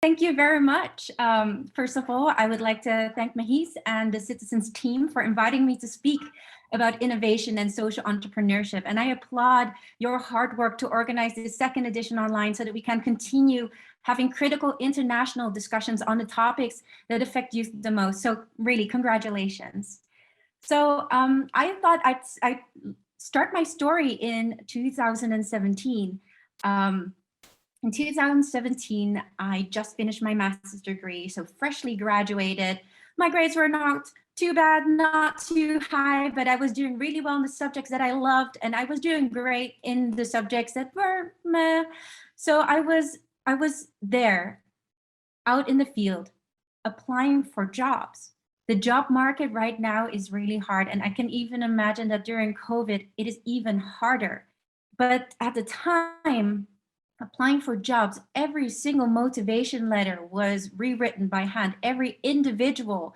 Thank you very much. First of all, I would like to thank Mahis and the Citizens team for inviting me to speak about innovation and social entrepreneurship. And I applaud your hard work to organize this second edition online so that we can continue having critical international discussions on the topics that affect youth the most. So really, congratulations. So I thought I'd start my story in 2017. In 2017, I just finished my master's degree, so freshly graduated. My grades were not too bad, not too high, but I was doing really well in the subjects that I loved, and I was doing great in the subjects that were meh. So I was there, out in the field, applying for jobs. The job market right now is really hard, and I can even imagine that during COVID, it is even harder. But at the time, applying for jobs, every single motivation letter was rewritten by hand. Every individual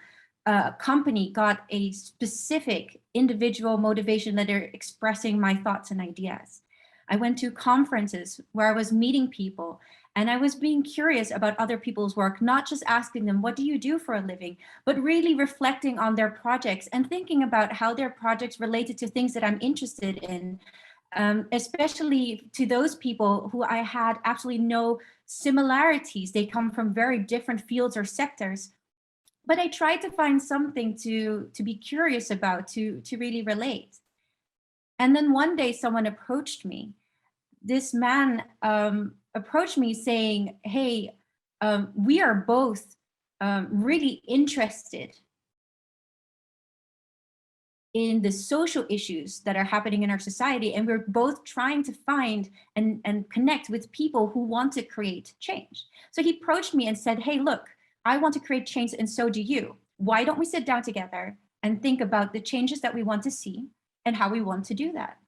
company got a specific individual motivation letter expressing my thoughts and ideas. I went to conferences where I was meeting people and I was being curious about other people's work, not just asking them, what do you do for a living, but really reflecting on their projects and thinking about how their projects related to things that I'm interested in. Especially to those people who I had absolutely no similarities. They come from very different fields or sectors, but I tried to find something to be curious about, to really relate. And then one day someone approached me. This man approached me saying, hey, we are both really interested in the social issues that are happening in our society. And we're both trying to find and connect with people who want to create change. So he approached me and said, hey, look, I want to create change and so do you. Why don't we sit down together and think about the changes that we want to see and how we want to do that?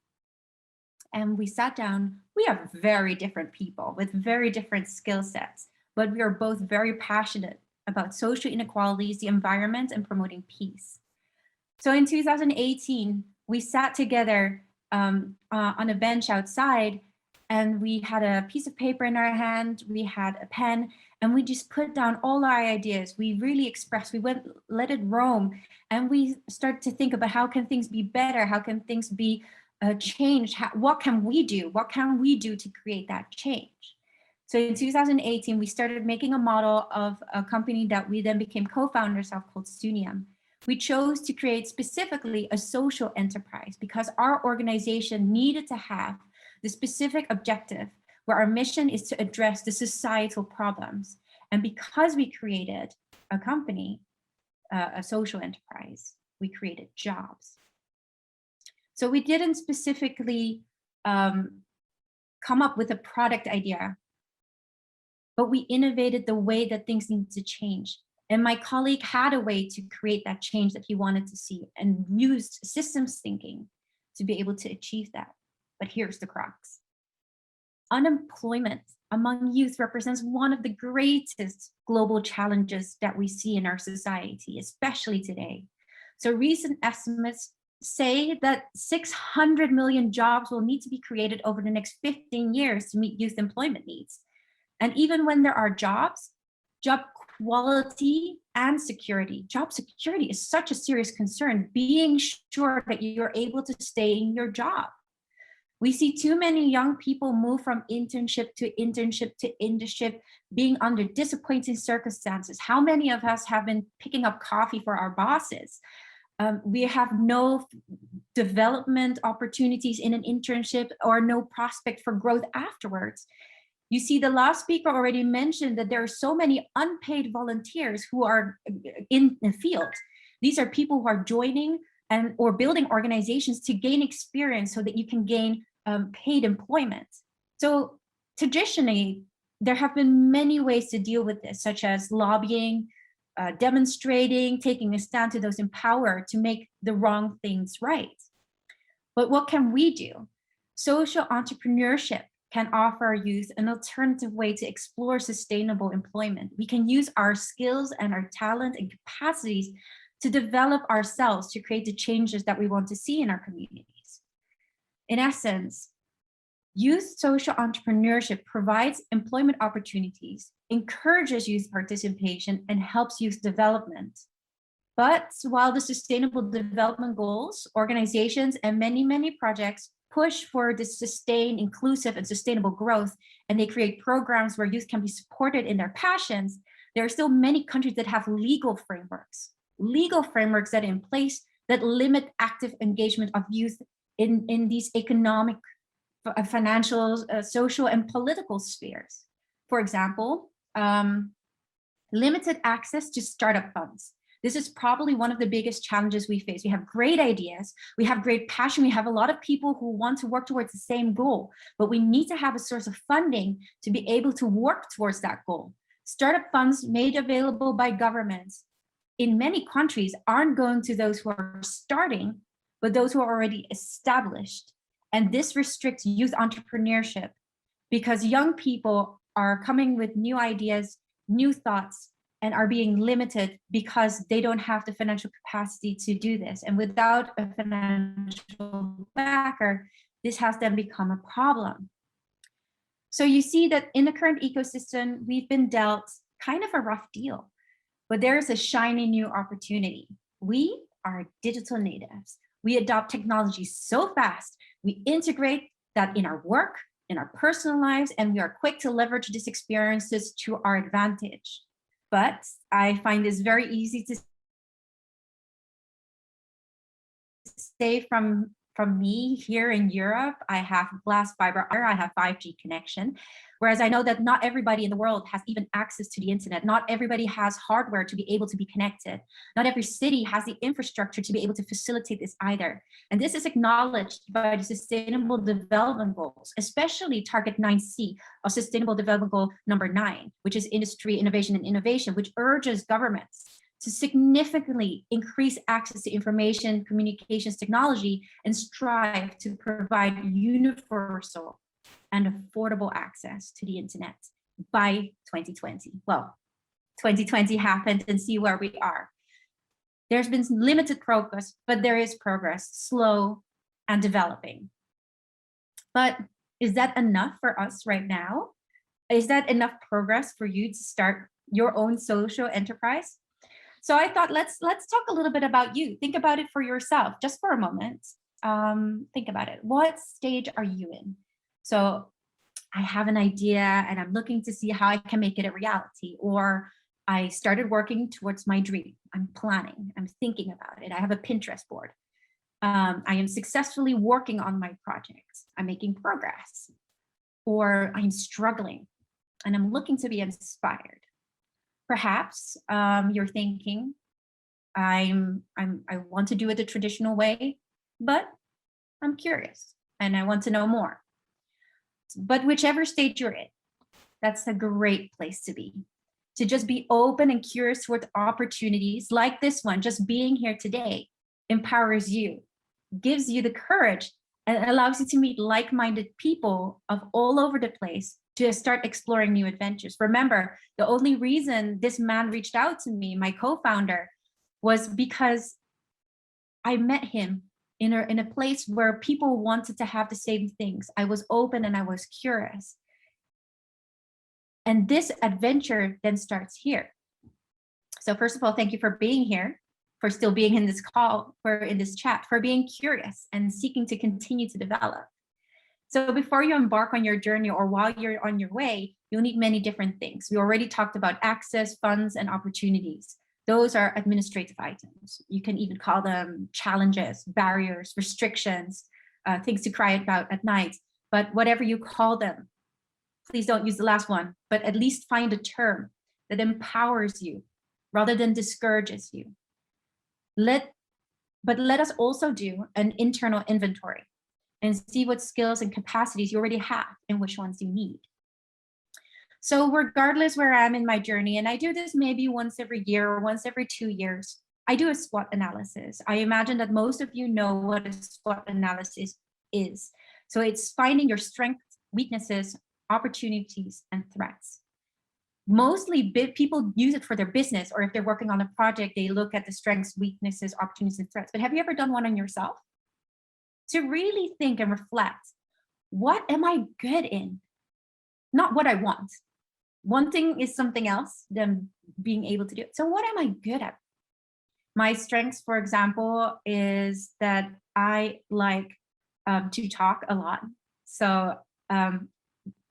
And we sat down. We are very different people with very different skill sets, but we are both very passionate about social inequalities, the environment, and promoting peace. So in 2018, we sat together on a bench outside and we had a piece of paper in our hand, we had a pen, and we just put down all our ideas. We really expressed, we let it roam, and we started to think about how can things be better? How can things be changed? What can we do? What can we do to create that change? So in 2018, we started making a model of a company that we then became co-founders of called Sunium. We chose to create specifically a social enterprise because our organization needed to have the specific objective where our mission is to address the societal problems. And because we created a company, a social enterprise, we created jobs. So we didn't specifically come up with a product idea, but we innovated the way that things need to change. And my colleague had a way to create that change that he wanted to see and used systems thinking to be able to achieve that. But here's the crux. Unemployment among youth represents one of the greatest global challenges that we see in our society, especially today. So recent estimates say that 600 million jobs will need to be created over the next 15 years to meet youth employment needs. And even when there are jobs, job quality and security. Job security is such a serious concern, being sure that you're able to stay in your job. We see too many young people move from internship to internship to internship, being under disappointing circumstances. How many of us have been picking up coffee for our bosses? We have no development opportunities in an internship or no prospect for growth afterwards. You see, the last speaker already mentioned that there are so many unpaid volunteers who are in the field. These are people who are joining or building organizations to gain experience so that you can gain paid employment. So traditionally, there have been many ways to deal with this, such as lobbying, demonstrating, taking a stand to those in power to make the wrong things right. But what can we do? Social entrepreneurship can offer our youth an alternative way to explore sustainable employment. We can use our skills and our talent and capacities to develop ourselves to create the changes that we want to see in our communities. In essence, Youth social entrepreneurship provides employment opportunities, encourages youth participation, and helps youth development. But while the Sustainable Development Goals, organizations, and many projects push for this sustained, inclusive, and sustainable growth, and they create programs where youth can be supported in their passions, there are still many countries that have legal frameworks that are in place that limit active engagement of youth in these economic, financial, social, and political spheres. For example, limited access to startup funds. This is probably one of the biggest challenges we face. We have great ideas, we have great passion, we have a lot of people who want to work towards the same goal, but we need to have a source of funding to be able to work towards that goal. Startup funds made available by governments in many countries aren't going to those who are starting, but those who are already established. And this restricts youth entrepreneurship because young people are coming with new ideas, new thoughts, and are being limited because they don't have the financial capacity to do this. And without a financial backer, this has then become a problem. So you see that in the current ecosystem, we've been dealt kind of a rough deal, but there's a shiny new opportunity. We are digital natives. We adopt technology so fast, we integrate that in our work, in our personal lives, and we are quick to leverage these experiences to our advantage. But I find this very easy to say from me here in Europe. I have glass fiber, I have 5G connection, whereas I know that not everybody in the world has even access to the internet. Not everybody has hardware to be able to be connected. Not every city has the infrastructure to be able to facilitate this either. And this is acknowledged by the Sustainable Development Goals, especially Target 9C of Sustainable Development Goal number 9, which is industry, innovation, and innovation, which urges governments to significantly increase access to information, communications technology, and strive to provide universal and affordable access to the internet by 2020. Well, 2020 happened and see where we are. There's been limited progress, but there is progress, slow and developing. But is that enough for us right now? Is that enough progress for you to start your own social enterprise? So I thought, let's talk a little bit about you. Think about it for yourself, just for a moment. Think about it. What stage are you in? So I have an idea and I'm looking to see how I can make it a reality. Or I started working towards my dream. I'm planning, I'm thinking about it. I have a Pinterest board. I am successfully working on my projects. I'm making progress. Or I'm struggling and I'm looking to be inspired. Perhaps you're thinking, I want to do it the traditional way, but I'm curious and I want to know more. But whichever stage you're in, that's a great place to be. To just be open and curious towards opportunities like this one. Just being here today empowers you, gives you the courage, and allows you to meet like-minded people of all over the place to start exploring new adventures. Remember, the only reason this man reached out to me, my co-founder, was because I met him in a place where people wanted to have the same things. I was open and I was curious. And this adventure then starts here. So first of all, thank you for being here, for still being in this call, for in this chat, for being curious and seeking to continue to develop. So before you embark on your journey or while you're on your way, you'll need many different things. We already talked about access, funds, and opportunities. Those are administrative items. You can even call them challenges, barriers, restrictions, things to cry about at night. But whatever you call them, please don't use the last one, but at least find a term that empowers you rather than discourages you. But let us also do an internal inventory and see what skills and capacities you already have and which ones you need. So regardless where I am in my journey, and I do this maybe once every year or once every 2 years, I do a SWOT analysis. I imagine that most of you know what a SWOT analysis is. So it's finding your strengths, weaknesses, opportunities, and threats. Mostly people use it for their business, or if they're working on a project, they look at the strengths, weaknesses, opportunities, and threats. But have you ever done one on yourself? To really think and reflect, What am I good in? Not what I want. One thing is something else than being able to do it. So what am I good at? My strengths, for example, is that I like to talk a lot. So,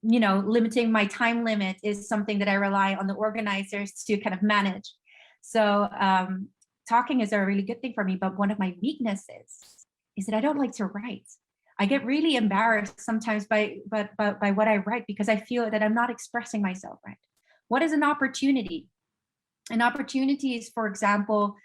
limiting my time limit is something that I rely on the organizers to kind of manage. So talking is a really good thing for me, but one of my weaknesses is that I don't like to write. I get really embarrassed sometimes by what I write because I feel that I'm not expressing myself right. What is an opportunity? An opportunity is, for example,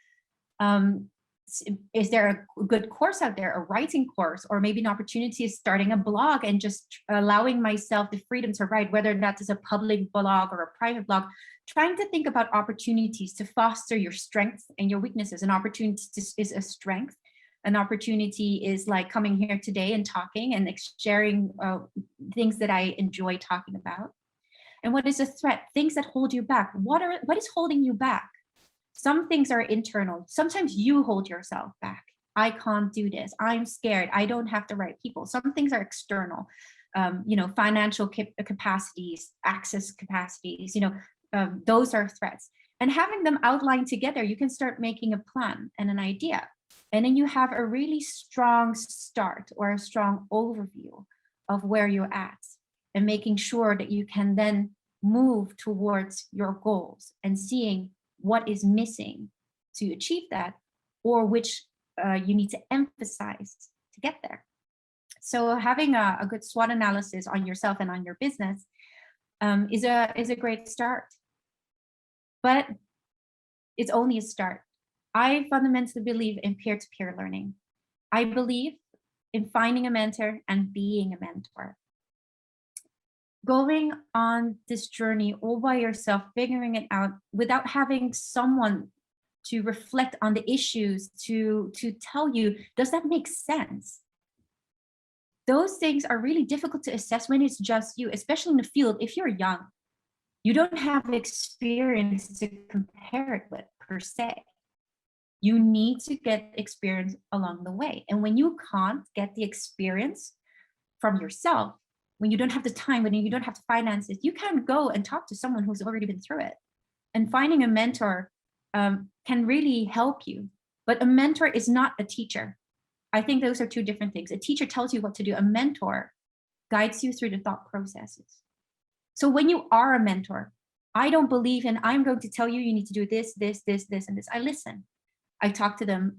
is there a good course out there, a writing course, or maybe an opportunity is starting a blog and just allowing myself the freedom to write, whether that is a public blog or a private blog, trying to think about opportunities to foster your strengths and your weaknesses. An opportunity is a strength. An opportunity is like coming here today and talking and sharing things that I enjoy talking about. And what is a threat? Things that hold you back. What is holding you back? Some things are internal. Sometimes you hold yourself back. I can't do this. I'm scared. I don't have the right people. Some things are external, financial capacities, access capacities, those are threats. And having them outlined together, you can start making a plan and an idea. And then you have a really strong start or a strong overview of where you're at and making sure that you can then move towards your goals and seeing what is missing to achieve that, or which you need to emphasize to get there. So having a good SWOT analysis on yourself and on your business is a great start, but it's only a start. I fundamentally believe in peer-to-peer learning. I believe in finding a mentor and being a mentor. Going on this journey all by yourself, figuring it out without having someone to reflect on the issues, to tell you, does that make sense? Those things are really difficult to assess when it's just you, especially in the field. If you're young, you don't have experience to compare it with per se. You need to get experience along the way. And when you can't get the experience from yourself, when you don't have the time, when you don't have the finances, you can go and talk to someone who's already been through it. And finding a mentor can really help you. But a mentor is not a teacher. I think those are two different things. A teacher tells you what to do. A mentor guides you through the thought processes. So when you are a mentor, I don't believe in, I'm going to tell you, you need to do this, this, this, this, and this. I listen. I talk to them.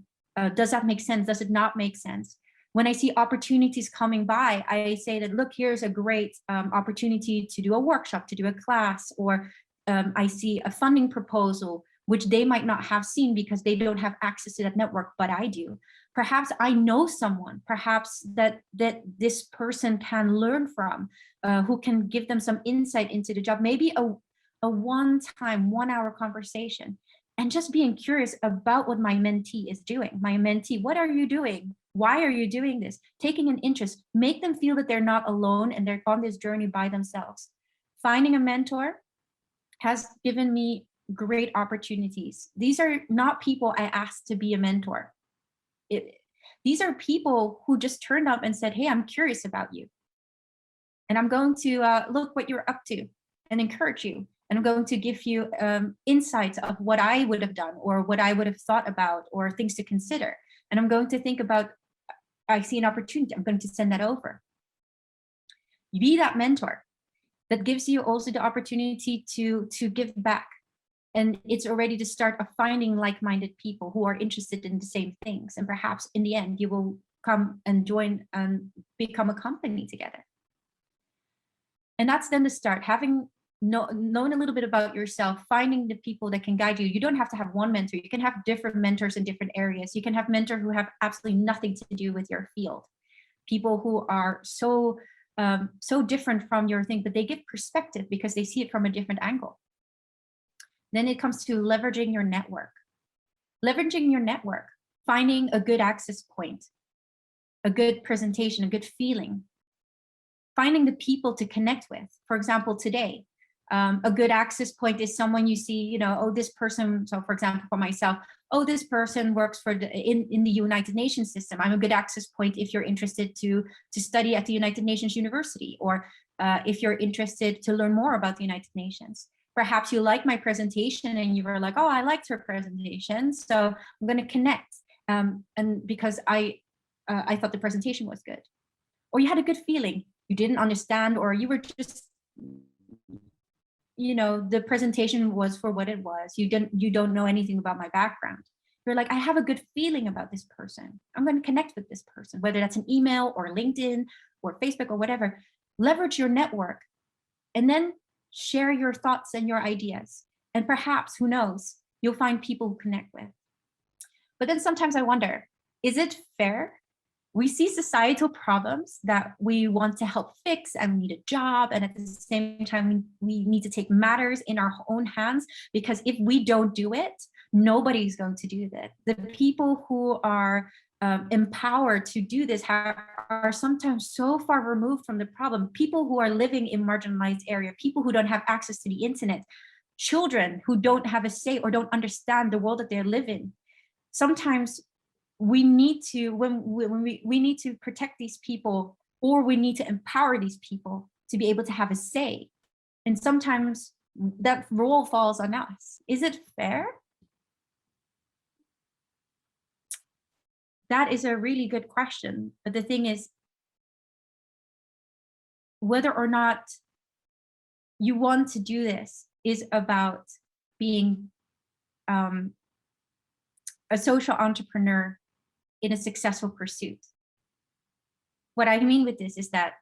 Does that make sense? Does it not make sense? When I see opportunities coming by, I say that, look, here's a great opportunity to do a workshop, to do a class, or I see a funding proposal, which they might not have seen because they don't have access to that network, but I do. Perhaps I know someone, perhaps that this person can learn from, who can give them some insight into the job, maybe a one-time, 1 hour conversation. And just being curious about what my mentee is doing. My mentee, what are you doing? Why are you doing this? Taking an interest, make them feel that they're not alone and they're on this journey by themselves. Finding a mentor has given me great opportunities. These are not people I asked to be a mentor. These are people who just turned up and said, hey, I'm curious about you. And I'm going to look what you're up to and encourage you. And I'm going to give you insights of what I would have done or what I would have thought about or things to consider. And I'm going to think about, I see an opportunity, I'm going to send that over. Be that mentor. That gives you also the opportunity to give back. And it's already the start of finding like-minded people who are interested in the same things. And perhaps in the end, you will come and join and become a company together. And that's then the start, having knowing a little bit about yourself, finding the people that can guide you. You don't have to have one mentor. You can have different mentors in different areas. You can have mentors who have absolutely nothing to do with your field. People who are so different from your thing, but they give perspective because they see it from a different angle. Then it comes to leveraging your network. Leveraging your network, finding a good access point, a good presentation, a good feeling, finding the people to connect with. For example, today, A good access point is someone you see, you know, oh, this person, so for example, for myself, oh, this person works for in the United Nations system. I'm a good access point if you're interested to study at the United Nations University, or if you're interested to learn more about the United Nations. Perhaps you like my presentation and you were like, oh, I liked her presentation, so I'm going to connect. And because I thought the presentation was good. Or you had a good feeling, you didn't understand, or you were just, you know, the presentation was for what it was. You don't know anything about my background. You're like, I have a good feeling about this person. I'm going to connect with this person, whether that's an email or LinkedIn or Facebook or whatever. Leverage your network and then share your thoughts and your ideas. And perhaps, who knows, you'll find people who connect with. But then sometimes I wonder, is it fair? We see societal problems that we want to help fix, and we need a job, and at the same time we need to take matters in our own hands, because if we don't do it, nobody's going to do that. The people who are empowered to do this are sometimes so far removed from the problem. People who are living in marginalized area, people who don't have access to the internet, children who don't have a say or don't understand the world that they live in. Sometimes we need to, when we need to protect these people, or we need to empower these people to be able to have a say. And sometimes that role falls on us. Is it fair? That is a really good question. But the thing is, whether or not you want to do this is about being a social entrepreneur in a successful pursuit. What I mean with this is that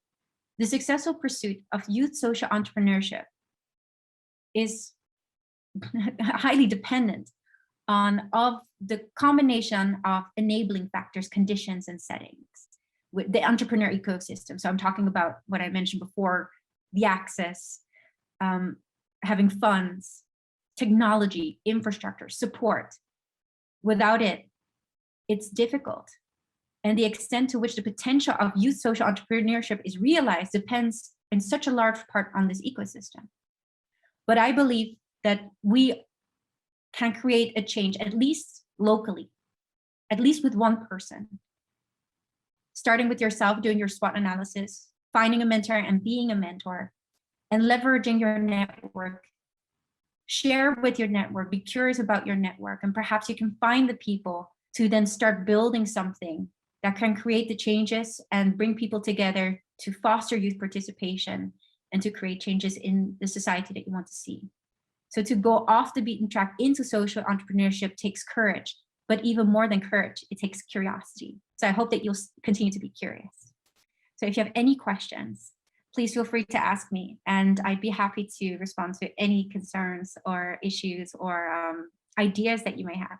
the successful pursuit of youth social entrepreneurship is highly dependent of the combination of enabling factors, conditions, and settings with the entrepreneur ecosystem. So I'm talking about what I mentioned before, the access, having funds, technology, infrastructure, support. Without it, it's difficult. And the extent to which the potential of youth social entrepreneurship is realized depends in such a large part on this ecosystem. But I believe that we can create a change, at least locally, at least with one person. Starting with yourself, doing your SWOT analysis, finding a mentor and being a mentor, and leveraging your network. Share with your network, be curious about your network, and perhaps you can find the people to then start building something that can create the changes and bring people together to foster youth participation and to create changes in the society that you want to see. So to go off the beaten track into social entrepreneurship takes courage, but even more than courage, it takes curiosity. So I hope that you'll continue to be curious. So if you have any questions, please feel free to ask me, and I'd be happy to respond to any concerns or issues or ideas that you may have.